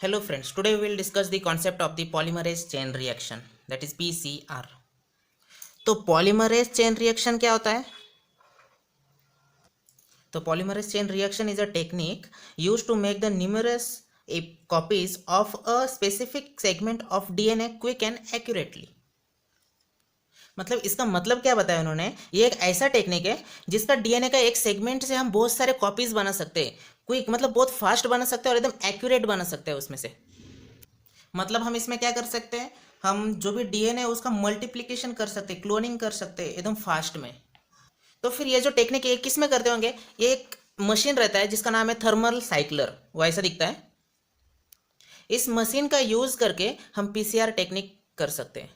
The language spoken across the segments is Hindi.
Hello friends, today we will discuss the concept of the polymerase chain reaction, that is PCR. तो polymerase chain reaction क्या होता है? तो polymerase chain reaction is a technique used to make the numerous copies of a specific segment of DNA quick and accurately. मतलब इसका मतलब क्या बताया उन्होंने, ये एक ऐसा टेक्निक है जिसका डीएनए का एक सेगमेंट से हम बहुत सारे कॉपीज बना सकते हैं, क्विक मतलब बहुत फास्ट बना सकते हैं और एकदम एक्यूरेट बना सकते हैं उसमें से। मतलब हम इसमें क्या कर सकते हैं, हम जो भी डीएनए है उसका मल्टीप्लिकेशन कर सकते हैं, क्लोनिंग कर सकते हैं एकदम फास्ट में। तो फिर ये जो टेक्निक है किस में करते होंगे, ये एक मशीन रहता है जिसका नाम है थर्मल साइक्लर, वो ऐसा दिखता है। इस मशीन का यूज करके हम पीसीआर टेक्निक कर सकते हैं।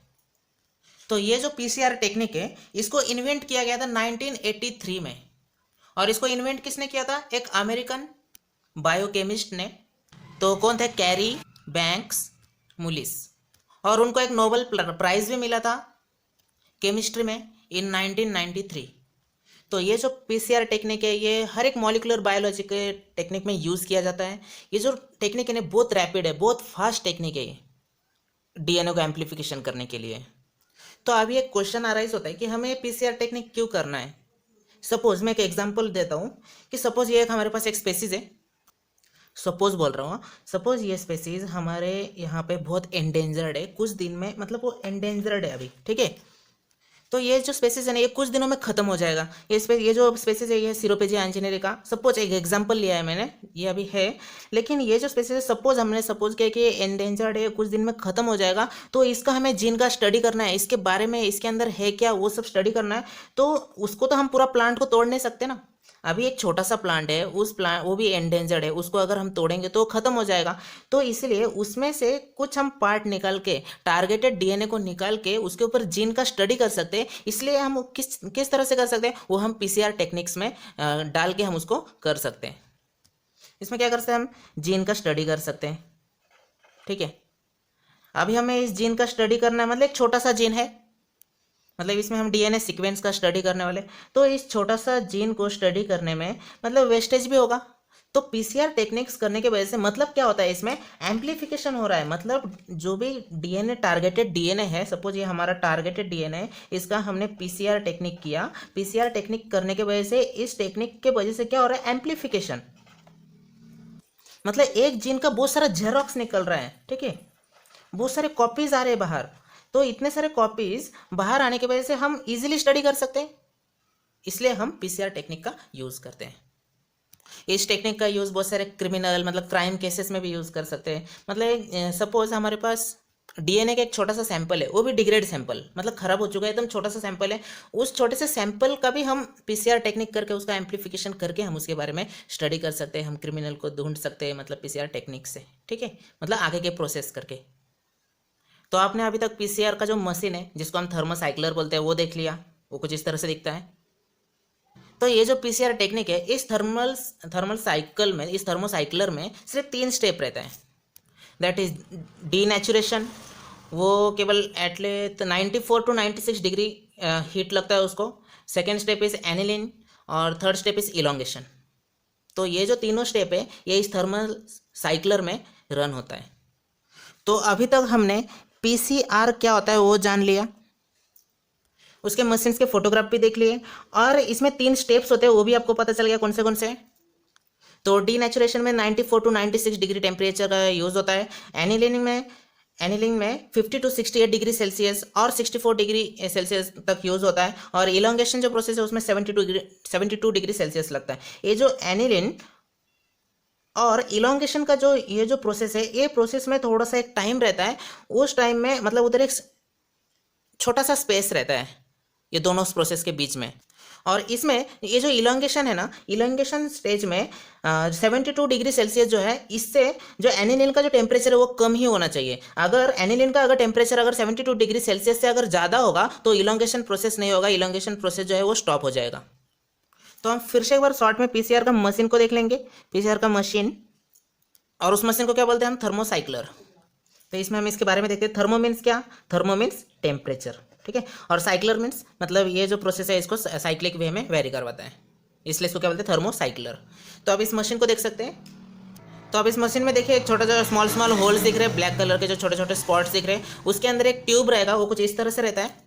तो ये जो पीसीआर टेक्निक है इसको इन्वेंट किया गया था 1983 में। और इसको इन्वेंट किसने किया था, एक अमेरिकन बायोकेमिस्ट ने। तो कौन थे, कैरी बैंक्स मुलिस। और उनको एक नोबेल प्राइज भी मिला था केमिस्ट्री में इन 1993। तो ये जो पीसीआर टेक्निक है ये हर एक मॉलिक्यूलर बायोलॉजी के टेक्निक में यूज़ किया जाता है। ये जो टेक्निक है बहुत रैपिड है, बहुत फास्ट टेक्निक है ये डीएनए को एम्प्लीफिकेशन करने के लिए। तो अभी एक क्वेश्चन अराइज होता है कि हमें पीसीआर टेक्निक क्यों करना है। सपोज मैं एक एग्जांपल देता हूँ कि सपोज ये एक हमारे पास एक स्पेसीज है, सपोज बोल रहा हूँ, सपोज ये स्पेसीज हमारे यहाँ पे बहुत एंडेंजर्ड है, कुछ दिन में मतलब वो एंडेंजर्ड है अभी, ठीक है। तो ये जो स्पेसीज है ना ये कुछ दिनों में खत्म हो जाएगा। ये जो स्पेसीज है ये सिरोपेजिया एंजिनेरिका, सपोज एक एग्जांपल लिया है मैंने, ये अभी है। लेकिन ये जो स्पेसीज है सपोज हमने सपोज किया कि एंडेंजर्ड है, कुछ दिन में खत्म हो जाएगा, तो इसका हमें जीन का स्टडी करना है, इसके बारे में इसके अंदर है क्या वो सब स्टडी करना है। तो उसको तो हम पूरा प्लांट को तोड़ नहीं सकते ना। अभी एक छोटा सा प्लांट है, उस प्लांट वो भी एंडेंजर्ड है, उसको अगर हम तोड़ेंगे तो खत्म हो जाएगा। तो इसलिए उसमें से कुछ हम पार्ट निकाल के, टारगेटेड डीएनए को निकाल के उसके ऊपर जीन का स्टडी कर सकते हैं। इसलिए हम किस किस तरह से कर सकते हैं, वो हम पीसीआर टेक्निक्स में डाल के हम उसको कर सकते हैं। इसमें क्या कर सकते हैं, हम जीन का स्टडी कर सकते हैं, ठीक है। अभी हमें इस जीन का स्टडी करना है, मतलब एक छोटा सा जीन है, मतलब इसमें हम डीएनए सीक्वेंस का स्टडी करने वाले। तो इस छोटा सा जीन को स्टडी करने में मतलब वेस्टेज भी होगा। तो पीसीआर टेक्निक्स करने की वजह से मतलब क्या होता है, इसमें एम्प्लीफिकेशन हो रहा है। मतलब जो भी डीएनए टारगेटेड डीएनए है, सपोज ये हमारा टारगेटेड डीएनए है, इसका हमने पीसीआर टेक्निक किया। पीसीआर टेक्निक करने की वजह से, इस टेक्निक के वजह से क्या हो रहा है, एम्प्लीफिकेशन। मतलब एक जीन का बहुत सारा जेरोक्स निकल रहा है, ठीक है, बहुत सारे कॉपीज आ रहे हैं बाहर। तो इतने सारे कॉपीज बाहर आने की वजह से हम इजीली स्टडी कर सकते हैं, इसलिए हम पीसीआर टेक्निक का यूज करते हैं। इस टेक्निक का यूज बहुत सारे क्रिमिनल मतलब क्राइम केसेस में भी यूज कर सकते हैं। मतलब सपोज हमारे पास डीएनए का एक छोटा सा सैंपल है, वो भी डिग्रेड सैंपल, मतलब खराब हो चुका है, एकदम छोटा सा सैंपल है। उस छोटे से सैंपल का भी हम पीसीआर टेक्निक करके उसका एम्प्लीफिकेशन करके हम उसके बारे में स्टडी कर सकते हैं, हम क्रिमिनल को ढूंढ सकते हैं, मतलब पीसीआर टेक्निक से, ठीक है, मतलब आगे के प्रोसेस करके। तो आपने अभी तक पीसीआर का जो मशीन है जिसको हम थर्मोसाइक्लर बोलते हैं वो देख लिया, वो कुछ इस तरह से दिखता है। तो ये जो पीसीआर टेक्निक है इस थर्मल साइकिल में, इस थर्मोसाइक्लर में सिर्फ 3 स्टेप रहता है। दैट इज डीनेचुरेशन, वो केवल एटलीस्ट 94 टू 96 डिग्री हीट लगता है उसको। सेकेंड स्टेप इज एनिलिन और थर्ड स्टेप इज इलोंगेशन। तो ये जो तीनों स्टेप है ये इस थर्मल साइक्लर में रन होता है। तो अभी तक हमने पीसीआर क्या होता है वो जान लिया, उसके मशीन्स के फोटोग्राफ भी देख लिए, और इसमें 3 स्टेप्स होते हैं वो भी आपको पता चल गया कौन से कौन से। तो डीनेचुरेशन में 94 टू 96 डिग्री टेम्परेचर का यूज होता है। एनिलिंग में 50 टू 68 डिग्री सेल्सियस और 64 डिग्री सेल्सियस तक यूज होता है। और इलोंगेशन जो प्रोसेस है उसमें 72 डिग्री सेल्सियस लगता है। ये जो एनिलिन और इलोंगेशन का जो ये जो प्रोसेस है, ये प्रोसेस में थोड़ा सा एक टाइम रहता है। उस टाइम में मतलब उधर एक छोटा सा स्पेस रहता है ये दोनों प्रोसेस के बीच में। और इसमें ये जो इलोंगेशन है ना, इलोंगेशन स्टेज में 72 डिग्री सेल्सियस जो है, इससे जो एनिलिन का जो टेम्परेचर है वो कम ही होना चाहिए। अगर एनिलिन का अगर टेम्परेचर अगर 72 डिग्री सेल्सियस से अगर ज़्यादा होगा तो इलोंगेशन प्रोसेस नहीं होगा, इलोंगेशन प्रोसेस जो है वो स्टॉप हो जाएगा। तो हम फिर से एक बार शॉर्ट में पीसीआर का मशीन को देख लेंगे। पीसीआर का मशीन, और उस मशीन को क्या बोलते हैं हम, थर्मोसाइक्लर। तो इसमें हम इसके बारे में देखते हैं। थर्मो मीन्स क्या, थर्मो मीन्स टेम्परेचर, ठीक है, और साइक्लर मीन्स मतलब ये जो प्रोसेस है इसको साइक्लिक वे में वेरी करवाता है, इसलिए इसको क्या बोलते हैं, थर्मोसाइक्लर। तो अब इस मशीन को देख सकते हैं। तो अब इस मशीन में देखिए एक छोटा सा स्मॉल स्मॉल होल्स दिख रहे हैं, ब्लैक कलर के जो छोटे छोटे स्पॉट्स दिख रहे हैं, उसके अंदर एक ट्यूब रहेगा, वो कुछ इस तरह से रहता है।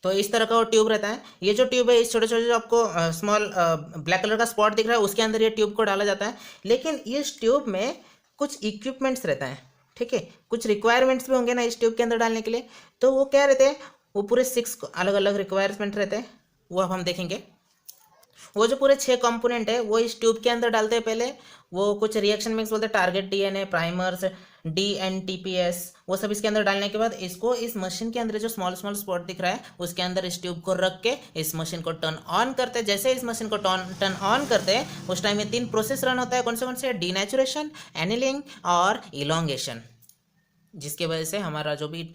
तो इस तरह का वो ट्यूब रहता है। ये जो ट्यूब है, इस छोटे छोटे जो आपको स्मॉल ब्लैक कलर का स्पॉट दिख रहा है, उसके अंदर ये ट्यूब को डाला जाता है। लेकिन इस ट्यूब में कुछ इक्विपमेंट्स रहता है, ठीक है, कुछ रिक्वायरमेंट्स भी होंगे ना इस ट्यूब के अंदर डालने के लिए। तो वो क्या रहते हैं, वो पूरे 6 अलग अलग रिक्वायरमेंट रहते हैं, वो अब हम देखेंगे। वो जो पूरे 6 कंपोनेंट है वो इस ट्यूब के अंदर डालते हैं पहले। वो कुछ रिएक्शन मिक्स बोलते हैं, टारगेट डीएनए, प्राइमर्स, DNTPS, वो सब इसके अंदर डालने के बाद इसको इस मशीन के अंदर जो स्मॉल स्मॉल स्पॉट दिख रहा है उसके अंदर इस ट्यूब को रख के इस मशीन को टर्न ऑन करते हैं। जैसे इस मशीन को टर्न ऑन करते हैं उस टाइम में 3 प्रोसेस रन होता है। कौन से डीनेचुरेशन, एनिलिंग और इलोंगेशन, जिसकी वजह से हमारा जो भी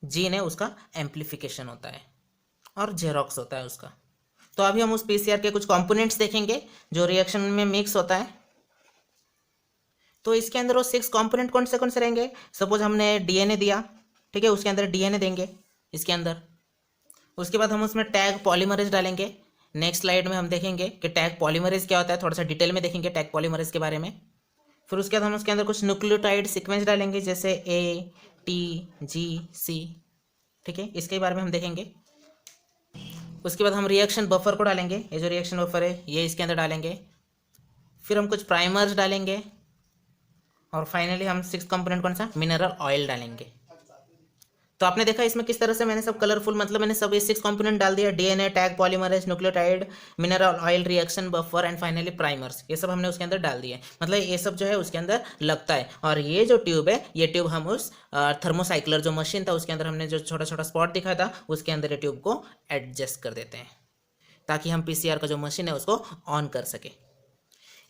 जीन है उसका एम्प्लीफिकेशन होता है और जेरोक्स होता है उसका। तो अभी हम उस पीसीआर के कुछ कंपोनेंट्स देखेंगे जो रिएक्शन में मिक्स होता है। तो इसके अंदर वो 6 कंपोनेंट कौन से रहेंगे। सपोज हमने डीएनए दिया, ठीक है, उसके अंदर डीएनए देंगे इसके अंदर। उसके बाद हम उसमें टैग पॉलीमरेज डालेंगे। नेक्स्ट स्लाइड में हम देखेंगे कि टैग पॉलीमरेज क्या होता है, थोड़ा सा डिटेल में देखेंगे टैग पॉलीमरेज के बारे में। फिर उसके बाद हम उसके अंदर कुछ न्यूक्लियोटाइड सीक्वेंस डालेंगे, जैसे ATGC, ठीक है, इसके बारे में हम देखेंगे। उसके बाद हम रिएक्शन बफर को डालेंगे, ये जो रिएक्शन बफर है ये इसके अंदर डालेंगे। फिर हम कुछ प्राइमर्स डालेंगे और फाइनली हम 6 कंपोनेंट कौन सा, मिनरल ऑयल डालेंगे। तो आपने देखा इसमें किस तरह से मैंने सब कलरफुल, मतलब मैंने सब ये 6 कंपोनेंट डाल दिया, DNA, tag polymerase, nucleotide, mineral oil, reaction buffer and finally primers, ये सब हमने उसके अंदर डाल दिए। मतलब ये सब जो है उसके अंदर लगता है। और ये जो ट्यूब है, ये ट्यूब हम उस थर्मोसाइक्लर जो मशीन था उसके अंदर हमने जो छोटा छोटा स्पॉट दिखा था उसके अंदर ये ट्यूब को एडजस्ट कर देते हैं ताकि हम पीसीआर का जो मशीन है उसको ऑन कर सके।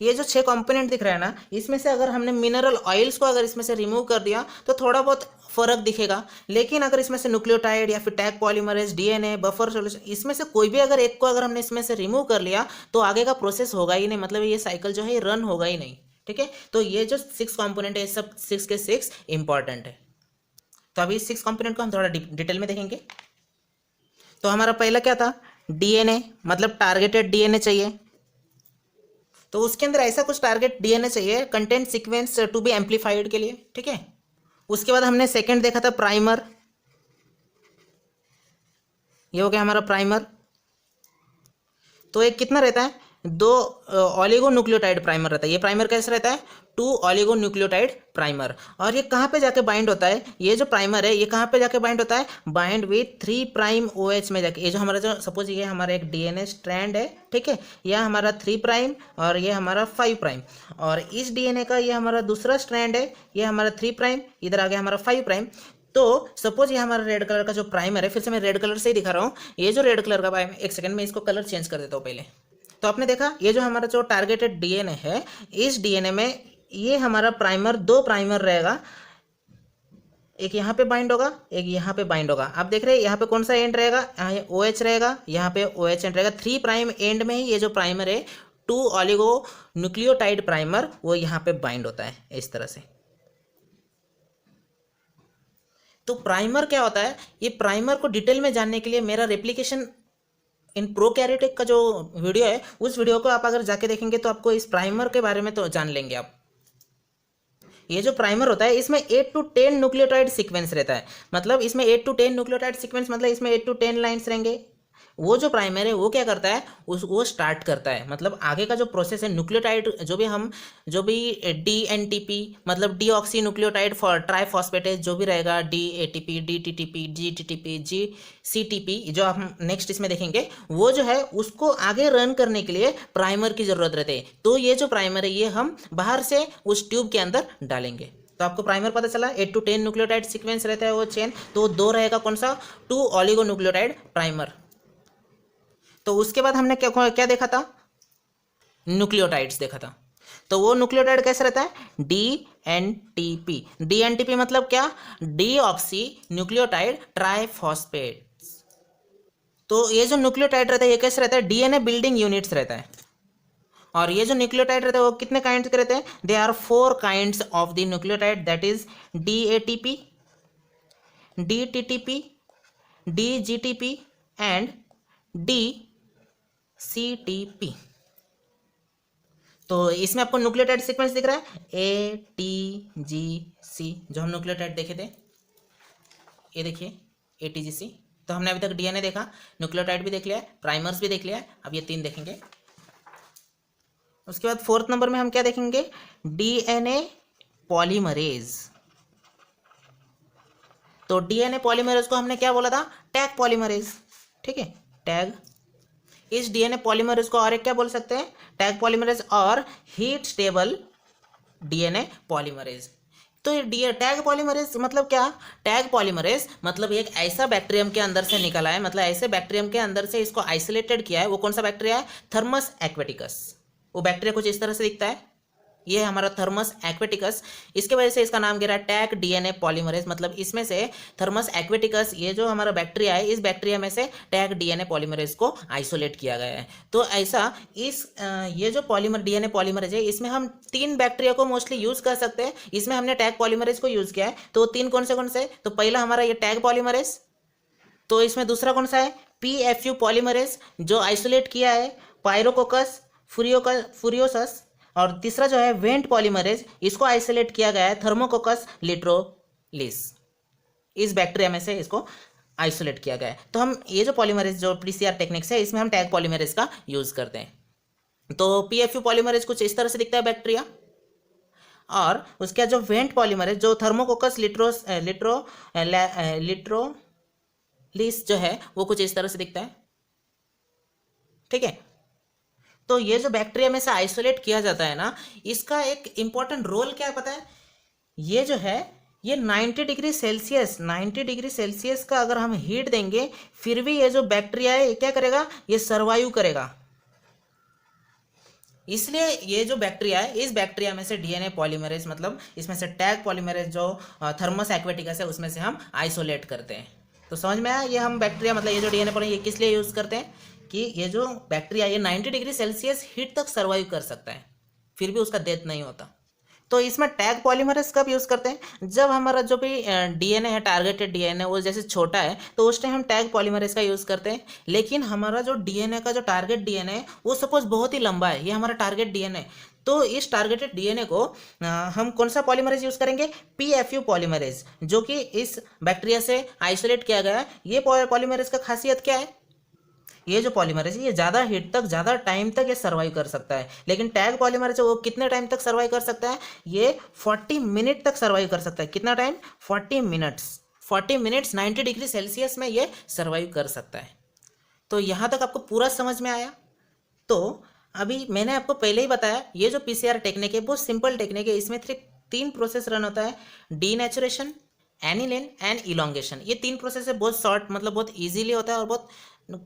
ये जो 6 कंपोनेंट दिख रहा है ना, इसमें से अगर हमने मिनरल ऑयल्स को अगर इसमें से रिमूव कर दिया तो थोड़ा बहुत फर्क दिखेगा। लेकिन अगर इसमें से न्यूक्लियोटाइड या फिर tag polymerase, DNA, buffer solution, इसमें से कोई भी अगर एक को अगर हमने इसमें से रिमूव कर लिया तो आगे का प्रोसेस होगा ही नहीं, मतलब ये साइकिल जो है रन होगा ही नहीं, ठीक है। तो ये जो 6 कंपोनेंट है, सब 6 के 6 इंपॉर्टेंट है। तो अभी इस 6 कंपोनेंट को हम थोड़ा डिटेल में देखेंगे। तो हमारा पहला क्या था, डीएनए, मतलब टारगेटेड डीएनए चाहिए। तो उसके अंदर ऐसा कुछ टारगेट डीएनए चाहिए, content sequence to be amplified के लिए, ठीक है। उसके बाद हमने सेकंड देखा था प्राइमर, ये हो गया हमारा प्राइमर। तो एक कितना रहता है, 2 ऑलिगो न्यूक्लियोटाइड प्राइमर रहता है। ये प्राइमर कैसे रहता है, 2 ऑलिगो न्यूक्लियोटाइड प्राइमर। और ये कहाँ पे जाके बाइंड होता है, ये जो प्राइमर है ये कहाँ पे जाके बाइंड होता है, बाइंड विथ 3 प्राइम OH में जाके। ये जो हमारा जो सपोज ये हमारा एक डीएनए स्ट्रैंड है, ठीक है, यह हमारा 3 प्राइम और ये हमारा 5 प्राइम। और इस डीएनए का ये हमारा दूसरा स्ट्रैंड है, ये हमारा 3 प्राइम, इधर आ गया हमारा 5 प्राइम। तो सपोज ये हमारा रेड कलर का जो प्राइमर है, फिर से मैं रेड कलर से ही दिखा रहा हूँ। ये जो रेड कलर का प्राइमर, एक सेकंड में इसको कलर चेंज कर देता हूँ पहले। तो आपने देखा ये जो हमारा जो टारगेटेड डीएनए है, इस डीएनए में ये हमारा प्राइमर, 2 प्राइमर रहेगा, एक यहाँ पे बाइंड होगा, एक यहाँ पे बाइंड होगा। आप देख रहे हैं यहाँ पे कौन सा एंड रहेगा, यहाँ OH रहेगा, यहाँ पे OH एंड रहेगा। 3 प्राइम एंड में ही ये जो प्राइमर है 2 ऑलिगो न्यूक्लियोटाइड प्राइमर, वो यहाँ पे बाइंड होता है इस तरह से। तो प्राइमर क्या होता है, ये प्राइमर को डिटेल में जानने के लिए मेरा रेप्लिकेशन इन प्रोकैरियोटिक का जो वीडियो है, उस वीडियो को आप अगर जाके देखेंगे तो आपको इस प्राइमर के बारे में तो जान लेंगे आप। ये जो प्राइमर होता है इसमें 8 to 10 न्यूक्लियोटाइड सीक्वेंस रहता है। मतलब इसमें 8 to 10 न्यूक्लियोटाइड सीक्वेंस, मतलब इसमें 8 to 10 लाइन्स रहेंगे। वो जो प्राइमर है वो क्या करता है, वो स्टार्ट करता है, मतलब आगे का जो प्रोसेस है न्यूक्लियोटाइड, जो भी DNTP, मतलब डीऑक्सी न्यूक्लियोटाइड फॉर ट्राइफॉस्फेटेज जो भी रहेगा, DATP, DTTP, GTTP, GCTP, जो हम नेक्स्ट इसमें देखेंगे, वो जो है उसको आगे रन करने के लिए प्राइमर की जरूरत रहती है। तो ये जो प्राइमर है ये हम बाहर से उस ट्यूब के अंदर डालेंगे। तो आपको प्राइमर पता चला, 8 to 10 न्यूक्लियोटाइड सीक्वेंस रहता है वो चेन। तो 2 रहेगा कौन सा, 2 ऑलिगो न्यूक्लियोटाइड प्राइमर। तो उसके बाद हमने क्या क्या देखा था, न्यूक्लियोटाइड्स देखा था। तो वो न्यूक्लियोटाइड कैसे रहता है, DNTP। DNTP मतलब क्या, डीऑक्सी न्यूक्लियोटाइड ट्राइफॉस्फेट्स। तो ये जो न्यूक्लियोटाइड रहता है ये कैसे रहता है, डीएनए बिल्डिंग यूनिट्स रहता है। और ये जो न्यूक्लियोटाइड रहते हैं वो कितने काइंड्स के रहते हैं, they are 4 kinds of the nucleotide, that is DATP, DTTP, DGTP and DCTP। तो इसमें आपको न्यूक्लियोटाइड सीक्वेंस दिख रहा है ATGC, जो हम न्यूक्लियोटाइड देखे थे, ये देखिए ATGC। तो हमने अभी तक DNA देखा, न्यूक्लियोटाइड भी देख लिया है, प्राइमर्स भी देख लिया है, अब ये 3 देखेंगे। उसके बाद 4th नंबर में हम क्या देखेंगे, DNA पॉलीमरेज। तो DNA पॉलीमरेज को हमने क्या बोला था, टैग पॉलीमरेज, ठीक है, टैग। इस DNA पॉलीमरेज को और एक क्या बोल सकते हैं, टैग पॉलीमरेज और हीट स्टेबल DNA पॉलीमरेज। तो ये टैग पॉलीमरेज मतलब क्या, टैग पॉलीमरेज मतलब एक ऐसा बैक्टीरियम के अंदर से निकला है, मतलब ऐसे बैक्टीरियम के अंदर से इसको आइसोलेटेड किया है। वो कौन सा बैक्टीरिया है, थर्मस एक्वेटिकस। वो बैक्टीरिया कुछ इस तरह से दिखता है, ये है हमारा थर्मस एक्वेटिकस। इसके वजह से इसका नाम गिरा टैग DNA पॉलीमरेज। मतलब इसमें से थर्मस एक्वेटिकस, ये जो हमारा बैक्टीरिया है, इस बैक्टीरिया में से टैग DNA पॉलीमरेज को आइसोलेट किया गया है। तो ऐसा ये जो DNA पॉलीमरेज है, इसमें हम 3 बैक्टीरिया को मोस्टली यूज कर सकते हैं। इसमें हमने टैग पॉलीमरेज को यूज किया है। तो 3 कौन से, तो पहला हमारा ये टैग पॉलीमरेज, तो इसमें दूसरा कौन सा है, PFU पॉलीमरेज, जो आइसोलेट किया है पायरोकोकस फुरियोसस। और तीसरा जो है वेंट पॉलीमरेज, इसको आइसोलेट किया गया है थर्मोकोकस लिट्रोलिस। इस बैक्टीरिया में से इसको आइसोलेट किया गया है। तो हम ये जो पॉलीमरेज जो PCR टेक्निक्स है, इसमें हम टैग पॉलीमरेज का यूज करते हैं। तो PFU पॉलीमरेज कुछ इस तरह से दिखता है बैक्टीरिया, और उसका जो वेंट पॉलीमरेज जो थर्मोकोकस लिट्रोलिस जो है, वो कुछ इस तरह से दिखता है, ठीक है। तो ये जो बैक्टीरिया में से आइसोलेट किया जाता है ना, इसका एक इंपॉर्टेंट रोल क्या है पता है, ये जो है ये 90 डिग्री सेल्सियस का अगर हम हीट देंगे, फिर भी ये जो बैक्टीरिया है ये क्या करेगा, ये सर्वाइव करेगा। इसलिए ये जो बैक्टीरिया है, इस बैक्टीरिया में से DNA पॉलीमरेज मतलब इसमें से टैग पॉलीमरेज जो थर्मस एक्वेटिकस है, उसमें से हम आइसोलेट करते हैं। तो समझ में आया, ये हम बैक्टीरिया मतलब ये जो DNA पॉलीमरेज ये किस लिए यूज करते हैं, कि ये जो बैक्टीरिया ये 90 डिग्री सेल्सियस हीट तक सर्वाइव कर सकता है, फिर भी उसका डेथ नहीं होता। तो इसमें टैग पॉलीमरेज कब यूज़ करते हैं, जब हमारा जो भी DNA है, टारगेटेड DNA वो जैसे छोटा है, तो उस टाइम हम टैग पॉलीमरेज का यूज़ करते हैं। लेकिन हमारा जो DNA का जो टारगेट DNA है, वो सपोज बहुत ही लंबा है, ये हमारा टारगेट DNA, तो इस टारगेटेड DNA को हम कौन सा पॉलीमरेज यूज़ करेंगे, PFU पॉलीमरेज, जो कि इस बैक्टीरिया से आइसोलेट किया गया है। ये पॉलीमरेज का खासियत क्या है, ये जो पॉलीमरेज है ये ज़्यादा हीट तक, ज़्यादा टाइम तक ये सर्वाइव कर सकता है। लेकिन टैग पॉलीमरेज वो कितने टाइम तक सर्वाइव कर सकता है, ये 40 मिनट तक सर्वाइव कर सकता है। कितना टाइम, 40 मिनट्स 90 डिग्री सेल्सियस में ये सर्वाइव कर सकता है। तो यहाँ तक आपको पूरा समझ में आया। तो अभी मैंने आपको पहले ही बताया, ये जो PCR टेक्निक है बहुत सिंपल टेक्निक है। इसमें 3 प्रोसेस रन होता है, डीनेचुरेशन, एनिलिन एंड इलोंगेशन। ये 3 प्रोसेस है, बहुत शॉर्ट मतलब बहुत इजीली होता है और बहुत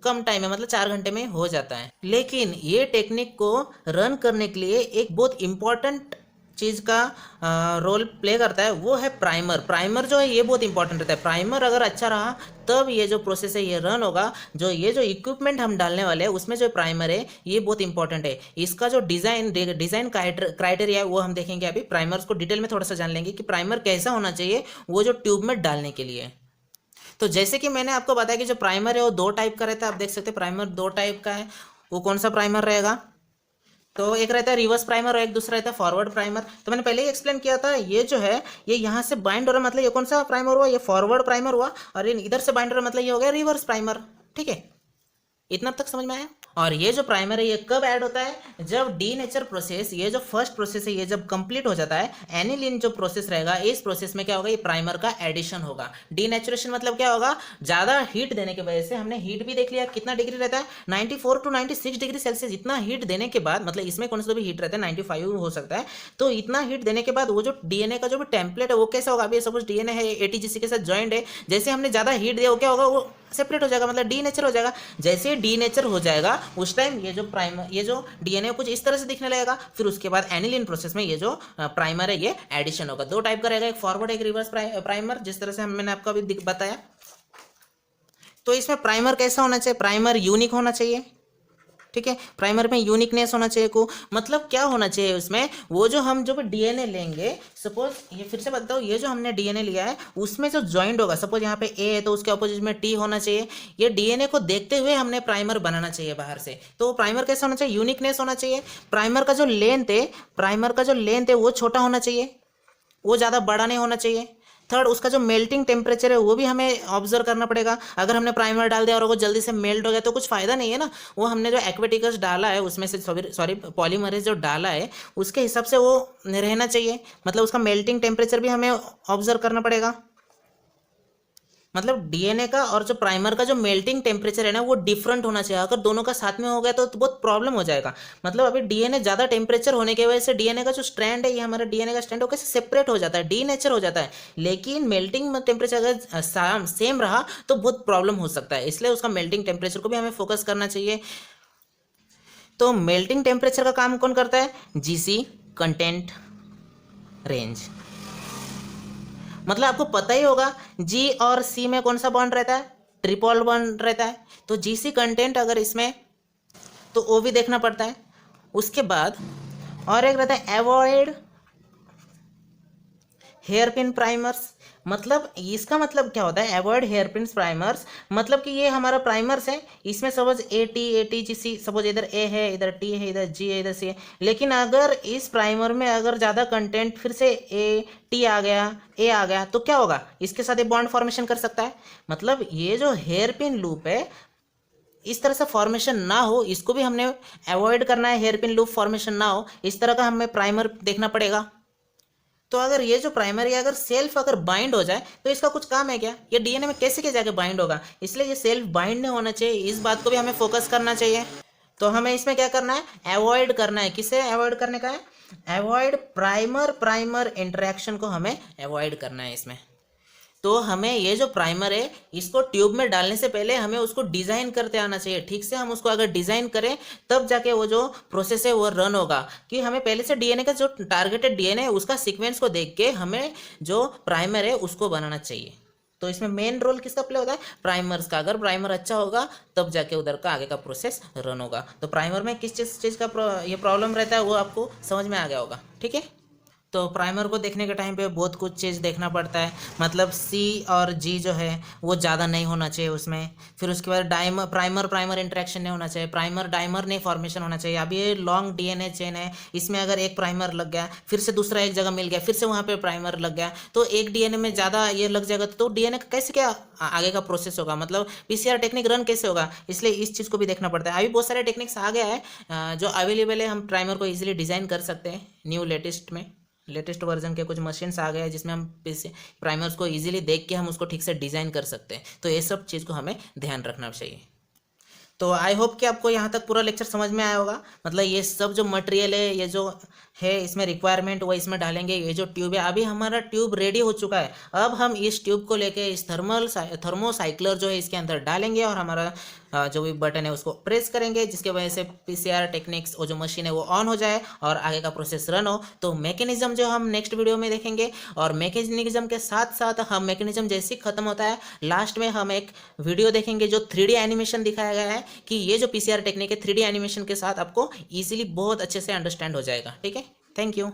कम टाइम है, मतलब 4 घंटे में हो जाता है। लेकिन ये टेक्निक को रन करने के लिए एक बहुत इंपॉर्टेंट चीज़ का रोल प्ले करता है, वो है प्राइमर जो है ये बहुत इंपॉर्टेंट रहता है। प्राइमर अगर अच्छा रहा तब ये जो प्रोसेस है ये रन होगा। जो ये जो इक्विपमेंट हम डालने वाले हैं उसमें जो प्राइमर है ये बहुत इंपॉर्टेंट है। इसका जो डिज़ाइन क्राइटेरिया है वो हम देखेंगे अभी। प्राइमर्स को डिटेल में थोड़ा सा जान लेंगे कि प्राइमर कैसा होना चाहिए वो जो ट्यूब में डालने के लिए। तो जैसे कि मैंने आपको बताया कि जो प्राइमर है वो 2 टाइप का रहता है। आप देख सकते हैं प्राइमर 2 टाइप का है। वो कौन सा प्राइमर रहेगा, तो एक रहता है रिवर्स प्राइमर और एक दूसरा रहता है फॉरवर्ड प्राइमर। तो मैंने पहले ही एक्सप्लेन किया था, ये जो है ये यहाँ से बाइंड हो रहा है, मतलब ये कौन सा प्राइमर हुआ, ये फॉरवर्ड प्राइमर हुआ, और इधर से बाइंड हो रहा है मतलब ये हो गया रिवर्स प्राइमर। ठीक है, इतना तक समझ में आया। और ये जो प्राइमर है ये कब ऐड होता है, जब डीनेचर प्रोसेस, ये जो फर्स्ट प्रोसेस है ये जब कंप्लीट हो जाता है, एनिलिन जो प्रोसेस रहेगा इस प्रोसेस में क्या होगा, ये प्राइमर का एडिशन होगा। डीनेचुरेशन मतलब क्या होगा, ज़्यादा हीट देने की वजह से, हमने हीट भी देख लिया कितना डिग्री रहता है 94 to 96 डिग्री सेल्सियस। इतना हीट देने के बाद, मतलब इसमें कौन सा भी हीट रहता है 95 हो सकता है, तो इतना हीट देने के बाद वो जो डीएनए का जो भी टेम्पलेट है वो कैसा होगा, अभी सपोज डीएनए है एटीजीसी के साथ ज्वाइंट है, जैसे हमने ज़्यादा हीट दिया वो क्या होगा, वो सेपरेट हो जाएगा, मतलब डीनेचर हो जाएगा। जैसे डीनेचर हो जाएगा उस टाइम ये जो डीएनए कुछ इस तरह से दिखने लगेगा। फिर उसके बाद एनिलिन प्रोसेस में ये जो प्राइमर है ये एडिशन होगा। 2 टाइप का रहेगा, एक फॉरवर्ड एक रिवर्स प्राइमर, जिस तरह से मैंने आपको अभी बताया। तो इसमें प्राइमर कैसा होना चाहिए, प्राइमर यूनिक होना चाहिए, ठीक है। प्राइमर में यूनिकनेस होना चाहिए को, मतलब क्या होना चाहिए उसमें, वो जो हम जो डीएनए लेंगे, सपोज ये फिर से बताओ, ये जो हमने डीएनए लिया है उसमें जो ज्वाइंट होगा, सपोज यहाँ पे ए है तो उसके अपोजिट में टी होना चाहिए। ये डीएनए को देखते हुए हमने प्राइमर बनाना चाहिए बाहर से। तो प्राइमर कैसा होना चाहिए, यूनिकनेस होना चाहिए। प्राइमर का जो लेंथ है, वो छोटा होना चाहिए, वो ज़्यादा बड़ा नहीं होना चाहिए। थर्ड, उसका जो मेल्टिंग टेम्परेचर है वो भी हमें ऑब्जर्व करना पड़ेगा। अगर हमने प्राइमर डाल दिया और वो जल्दी से मेल्ट हो गया तो कुछ फायदा नहीं है ना। वो हमने जो एक्वेटिकस डाला है उसमें से, सॉरी पॉलीमरेज जो डाला है उसके हिसाब से वो रहना चाहिए, मतलब उसका मेल्टिंग टेम्परेचर भी हमें ऑब्जर्व करना पड़ेगा। मतलब डीएनए का और जो प्राइमर का जो मेल्टिंग टेम्परेचर है ना वो डिफरेंट होना चाहिए। अगर दोनों का साथ में हो गया तो बहुत प्रॉब्लम हो जाएगा। मतलब अभी डीएनए ज़्यादा टेम्परेचर होने की वजह से डीएनए का जो स्ट्रैंड है, ये हमारा डीएनए का स्ट्रैंड, वो कैसे सेपरेट हो जाता है, डीनेचर हो जाता है। लेकिन मेल्टिंग टेम्परेचर अगर सेम रहा तो बहुत प्रॉब्लम हो सकता है, इसलिए उसका मेल्टिंग टेम्परेचर को भी हमें फोकस करना चाहिए। तो मेल्टिंग टेम्परेचर का काम कौन करता है, जीसी कंटेंट रेंज। मतलब आपको पता ही होगा जी और सी में कौन सा बॉन्ड रहता है, ट्रिपल बॉन्ड रहता है। तो जीसी कंटेंट अगर इसमें, तो वो भी देखना पड़ता है। उसके बाद और एक रहता है अवॉइड हेयरपिन प्राइमर्स। मतलब इसका मतलब क्या होता है, अवॉइड हेयरपिन प्राइमर्स, मतलब कि ये हमारा प्राइमर्स है, इसमें suppose A T G C, suppose इधर ए है, इधर टी है, इधर जी है, इधर सी है। लेकिन अगर इस प्राइमर में अगर ज़्यादा कंटेंट, फिर से ए टी आ गया, ए आ गया, तो क्या होगा, इसके साथ ये बॉन्ड फॉर्मेशन कर सकता है। मतलब ये जो हेयरपिन लूप है इस तरह से फॉर्मेशन ना हो, इसको भी हमने अवॉइड करना है, हेयरपिन लूप फॉर्मेशन ना हो, इस तरह का हमें प्राइमर देखना पड़ेगा। तो अगर ये जो प्राइमरी अगर सेल्फ अगर बाइंड हो जाए तो इसका कुछ काम है क्या, ये डीएनए में कैसे जाके बाइंड होगा, इसलिए ये सेल्फ बाइंड नहीं होना चाहिए, इस बात को भी हमें फोकस करना चाहिए। तो हमें इसमें क्या करना है, अवॉइड करना है। किसे अवॉइड करने का है, अवॉइड प्राइमर इंटरेक्शन को हमें अवॉइड करना है इसमें। तो हमें ये जो प्राइमर है इसको ट्यूब में डालने से पहले हमें उसको डिज़ाइन करते आना चाहिए ठीक से। हम उसको अगर डिज़ाइन करें तब जाके वो जो प्रोसेस है वो रन होगा। कि हमें पहले से डीएनए का जो टारगेटेड डीएनए है उसका सीक्वेंस को देख के हमें जो प्राइमर है उसको बनाना चाहिए। तो इसमें मेन रोल किसका प्ले होता है, प्राइमर्स का। अगर प्राइमर अच्छा होगा तब जाके उधर का आगे का प्रोसेस रन होगा। तो प्राइमर में किस चीज़ का ये प्रॉब्लम रहता है वो आपको समझ में आ गया होगा, ठीक है। तो प्राइमर को देखने के टाइम पे बहुत कुछ चीज़ देखना पड़ता है। मतलब सी और जी जो है वो ज़्यादा नहीं होना चाहिए उसमें। फिर उसके बाद प्राइमर इंटरेक्शन नहीं होना चाहिए, प्राइमर डाइमर नहीं फॉर्मेशन होना चाहिए। अभी ये लॉन्ग डीएनए चेन है, इसमें अगर एक प्राइमर लग गया, फिर से दूसरा एक जगह मिल गया, फिर से वहाँ पे प्राइमर लग गया, तो एक डीएनए में ज़्यादा ये लग जाएगा तो डीएनए का कैसे क्या आगे का प्रोसेस होगा, मतलब पीसीआर टेक्निक रन कैसे होगा। इसलिए इस चीज़ को भी देखना पड़ता है। अभी बहुत सारे टेक्निक्स आ गया है जो अवेलेबल है, हम प्राइमर को ईजिली डिज़ाइन कर सकते हैं। न्यू लेटेस्ट वर्जन के कुछ मशीन्स आ गए हैं जिसमें हम प्राइमर्स को इजीली देख के हम उसको ठीक से डिज़ाइन कर सकते हैं। तो ये सब चीज़ को हमें ध्यान रखना चाहिए। तो आई होप कि आपको यहाँ तक पूरा लेक्चर समझ में आया होगा। मतलब ये सब जो मटेरियल है, ये जो है इसमें रिक्वायरमेंट वो इसमें डालेंगे। ये जो ट्यूब है, अभी हमारा ट्यूब रेडी हो चुका है। अब हम इस ट्यूब को लेके इस थर्मोसाइक्लर जो है इसके अंदर डालेंगे और हमारा जो भी बटन है उसको प्रेस करेंगे, जिसके वजह से पीसीआर टेक्निक्स वो जो मशीन है वो ऑन हो जाए और आगे का प्रोसेस रन हो। तो मैकेनिज्म जो हम नेक्स्ट वीडियो में देखेंगे, और मैकेनिज्म के साथ साथ हम मैकेनिज्म जैसे ही खत्म होता है लास्ट में हम एक वीडियो देखेंगे जो 3D एनिमेशन दिखाया गया है कि ये जो पीसीआर टेक्निक है 3D एनिमेशन के साथ आपको ईजिली बहुत अच्छे से अंडरस्टैंड हो जाएगा, ठीक है। Thank you.